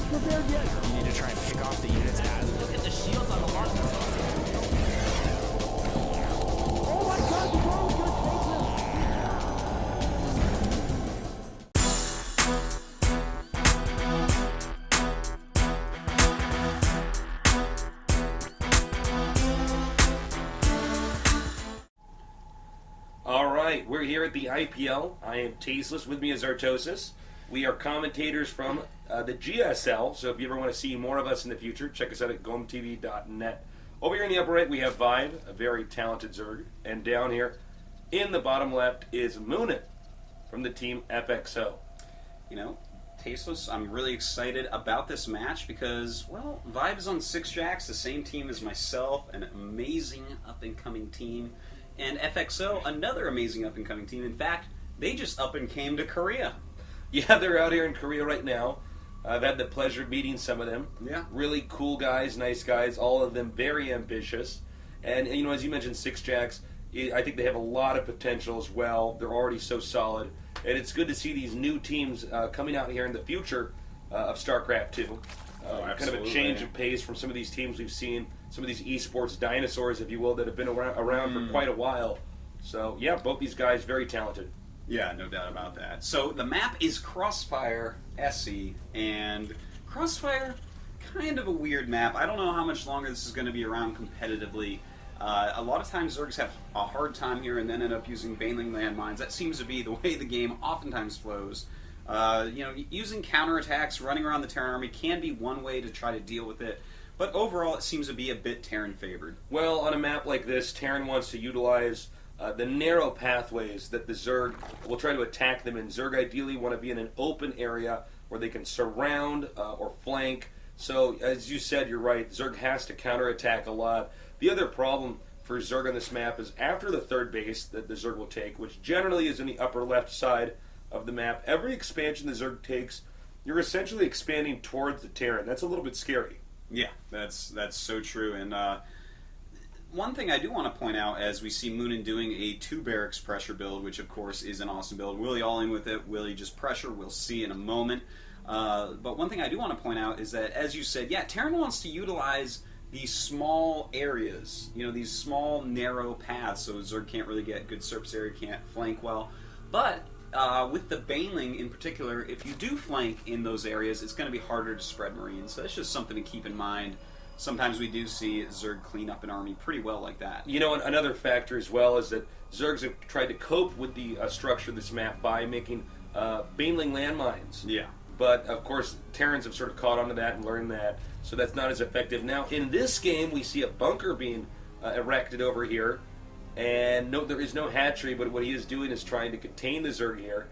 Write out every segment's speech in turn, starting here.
prepared yet. You need to try and pick off the units as... Look at the shields on the mark. Oh my god, the drone's gonna take them. Alright, we're here at the IPL. I am Tasteless. With me is Artosis. We are commentators from the GSL, so if you ever want to see more of us in the future, check us out at gomtv.net. Over here in the upper right, we have ViBE, a very talented Zerg. And down here in the bottom left is mOoNan from the team FXO. You know, Tasteless, I'm really excited about this match because, well, ViBE is on 6 Jacks, the same team as myself, an amazing up-and-coming team. And FXO, another amazing up-and-coming team. In fact, they just up-and-came to Korea. Yeah, they're out here in Korea right now. I've had the pleasure of meeting some of them. Yeah. Really cool guys, nice guys, all of them very ambitious. And you know, as you mentioned, 6 Jacks, I think they have a lot of potential as well. They're already so solid. And it's good to see these new teams coming out here in the future of StarCraft 2. Kind of a change of pace from some of these teams we've seen, some of these esports dinosaurs, if you will, that have been around for quite a while. So, yeah, both these guys very talented. Yeah, no doubt about that. So the map is Crossfire SE, and Crossfire, kind of a weird map. I don't know how much longer this is going to be around competitively. A lot of times Zergs have a hard time here and then end up using Baneling landmines. That seems to be the way the game oftentimes flows. You know, using counterattacks, running around the Terran army can be one way to try to deal with it, but overall it seems to be a bit Terran favored. Well, on a map like this, Terran wants to utilize the narrow pathways that the Zerg will try to attack them in. Zerg ideally want to be in an open area where they can surround or flank. So, as you said, you're right, Zerg has to counterattack a lot. The other problem for Zerg on this map is after the third base that the Zerg will take, which generally is in the upper left side of the map, every expansion the Zerg takes, you're essentially expanding towards the Terran. That's a little bit scary. Yeah, that's so true. And one thing I do want to point out, as we see mOoNan doing a 2 barracks pressure build, which of course is an awesome build. Will he all in with it? Will he just pressure? We'll see in a moment. But one thing I do want to point out is that, as you said, yeah, Terran wants to utilize these small areas, you know, these small narrow paths, so Zerg can't really get good surface area, can't flank well. But with the Baneling in particular, if you do flank in those areas, it's going to be harder to spread Marines. So that's just something to keep in mind. Sometimes we do see Zerg clean up an army pretty well like that. You know, another factor as well is that Zergs have tried to cope with the structure of this map by making Baneling landmines. Yeah. But, of course, Terrans have sort of caught on to that and learned that, so that's not as effective. Now, in this game, we see a bunker being erected over here, and no, there is no hatchery, but what he is doing is trying to contain the Zerg here.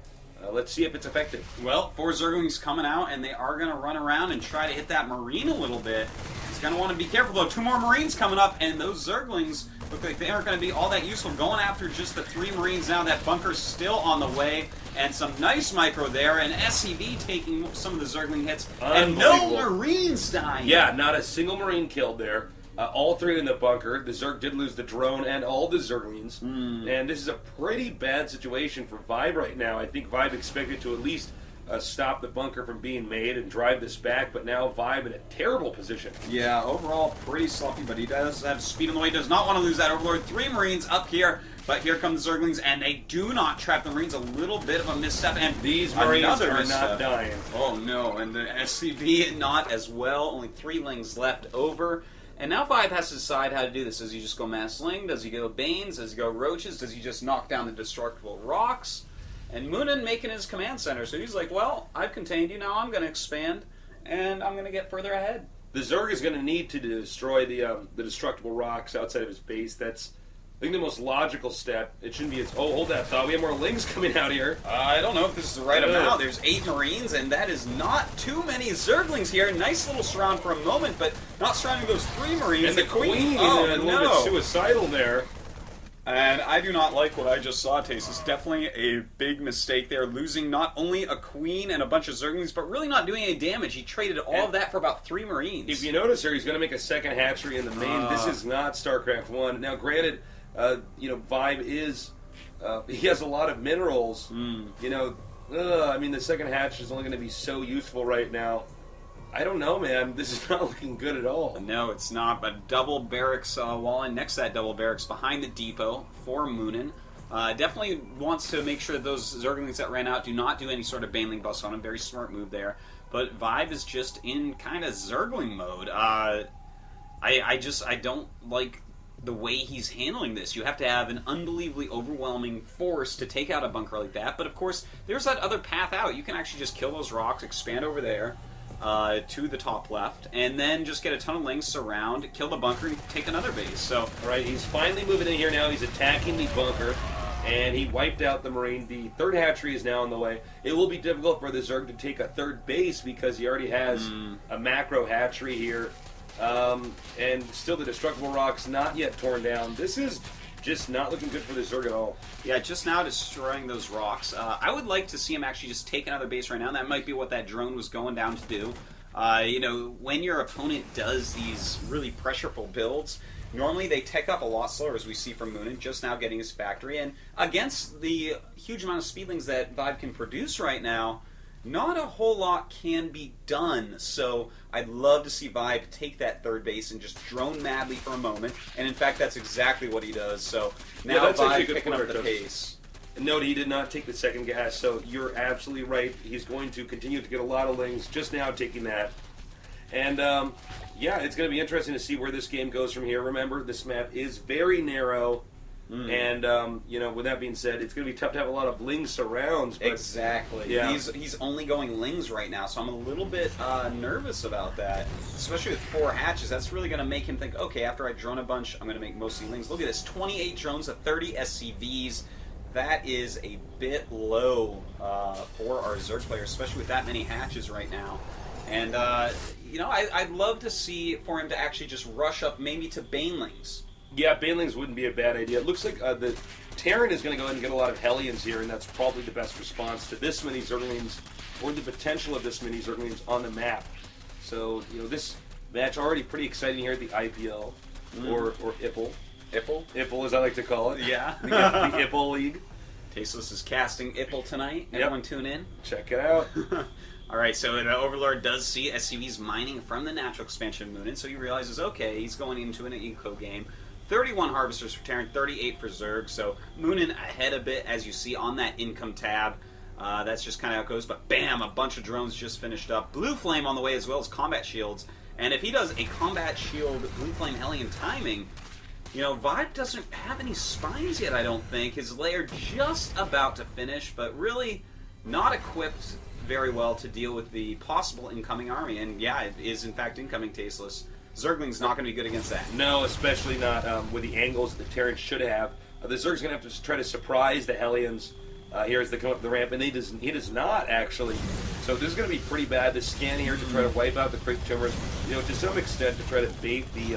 Let's see if it's effective. Well, 4 Zerglings coming out, and they are going to run around and try to hit that Marine a little bit. He's going to want to be careful, though. 2 more Marines coming up, and those Zerglings look like they aren't going to be all that useful. Going after just the 3 Marines now. That bunker's still on the way, and some nice micro there, and SCV taking some of the Zergling hits, and no Marines dying. Yeah, not a single Marine killed there. All 3 in the bunker. The Zerg did lose the drone and all the Zerglings. And this is a pretty bad situation for ViBE right now. I think ViBE expected to at least stop the bunker from being made and drive this back, but now ViBE in a terrible position. Yeah, overall pretty sloppy, but he does have speed on the way. Does not want to lose that Overlord. 3 Marines up here, but here come the Zerglings, and they do not trap the Marines. A little bit of a misstep, and these Marines are not dying. Oh no, and the SCV not as well. Only 3 Lings left over. And now ViBE has to decide how to do this. Does he just go Mass Ling? Does he go Banes? Does he go Roaches? Does he just knock down the destructible rocks? And mOoNan making his command center. So he's like, well, I've contained you. Now I'm going to expand, and I'm going to get further ahead. The Zerg is going to need to destroy the destructible rocks outside of his base. That's, I think, the most logical step. It shouldn't be. Oh, hold that thought. We have more Lings coming out here. I don't know if this is the right amount. There's 8 Marines, and that is not too many Zerglings here. Nice little surround for a moment, but not surrounding those 3 Marines. And the Queen, oh, a little bit suicidal there. And I do not like what I just saw, Taste. It's definitely a big mistake there, losing not only a Queen and a bunch of Zerglings, but really not doing any damage. He traded all of that for about 3 Marines. If you notice here, he's going to make a second hatchery in the main. This is not StarCraft 1. Now, granted, you know, ViBE is, he has a lot of minerals. You know, I mean, the second hatch is only going to be so useful right now. I don't know, man. This is not looking good at all. No, it's not, but double barracks wall, and next to that double barracks behind the depot for mOoNan. Definitely wants to make sure that those Zerglings that ran out do not do any sort of Baneling bust on him. Very smart move there. But ViBE is just in kind of Zergling mode. I don't like the way he's handling this. You have to have an unbelievably overwhelming force to take out a bunker like that. But of course, there's that other path out. You can actually just kill those rocks, expand over there to the top left, and then just get a ton of lings, surround, kill the bunker, and take another base. So, right, he's finally moving in here now. He's attacking the bunker, and he wiped out the Marine. The third hatchery is now on the way. It will be difficult for the Zerg to take a third base because he already has a macro hatchery here. And still the destructible rocks not yet torn down. This is just not looking good for the Zerg at all. Yeah, just now destroying those rocks. I would like to see him actually just take another base right now. That might be what that drone was going down to do. You know, when your opponent does these really pressureful builds, normally they take up a lot slower, as we see from mOoNan, just now getting his factory. And against the huge amount of speedlings that ViBE can produce right now, not a whole lot can be done. So I'd love to see ViBE take that third base and just drone madly for a moment. And in fact, that's exactly what he does. So now ViBE picking up the pace. Note, he did not take the second gas, so you're absolutely right. He's going to continue to get a lot of lings, just now taking that. And, yeah, it's going to be interesting to see where this game goes from here. Remember, this map is very narrow. And, you know, with that being said, it's going to be tough to have a lot of ling surrounds. But exactly. Yeah. He's only going lings right now, so I'm a little bit nervous about that. Especially with 4 hatches, that's really going to make him think, okay, after I drone a bunch, I'm going to make mostly lings. Look at this, 28 drones to 30 SCVs. That is a bit low for our Zerg players, especially with that many hatches right now. And, you know, I'd love to see for him to actually just rush up maybe to Banelings. Yeah, Banelings wouldn't be a bad idea. It looks like the Terran is going to go ahead and get a lot of Hellions here, and that's probably the best response to this many Zerglings, or the potential of this many Zerglings on the map. So, you know, this match already pretty exciting here at the IPL, or IPL. IPL, as I like to call it. Yeah. The IPL League. Tasteless is casting IPL tonight. Everyone tune in. Check it out. Alright, so the Overlord does see SCVs mining from the natural expansion of mOoNan, so he realizes, okay, he's going into an eco game. 31 Harvesters for Terran, 38 for Zerg, so mOoNan ahead a bit, as you see on that income tab. That's just kind of how it goes, but bam, a bunch of drones just finished up. Blue Flame on the way, as well as combat shields. And if he does a combat shield Blue Flame Hellion timing, you know, ViBE doesn't have any spines yet, I don't think. His lair just about to finish, but really not equipped very well to deal with the possible incoming army. And yeah, it is in fact incoming, Tasteless. Zergling's not going to be good against that. No, especially not with the angles that the Terran should have. The Zerg's going to have to try to surprise the Hellions here as they come up the ramp, and he does not, actually. So this is going to be pretty bad. The scan here to try to wipe out the Creep Tumors, you know, to some extent to try to bait the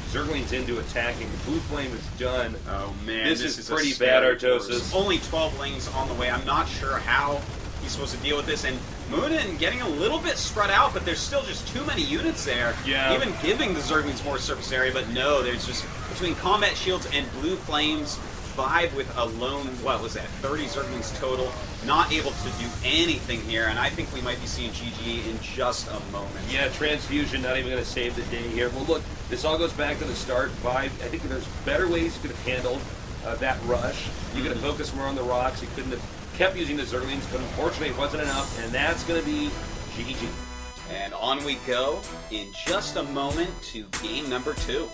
Zerglings into attacking. The Blue Flame is done. Oh man, this is pretty bad, Artosis. Only 12 lings on the way. I'm not sure how he's supposed to deal with this, and mOoNan getting a little bit spread out, but there's still just too many units there. Yeah. Even giving the Zerglings more surface area, but no, there's just, between combat shields and Blue Flames, ViBE with a lone, what was that, 30 Zerglings total, not able to do anything here, and I think we might be seeing GG in just a moment. Yeah, Transfusion not even going to save the day here. Well, look, this all goes back to the start. ViBE, I think there's better ways you could have handled that rush. You could have focused more on the rocks. You couldn't have kept using the Zerglings, but unfortunately it wasn't enough, and that's going to be GG. And on we go in just a moment to game number 2.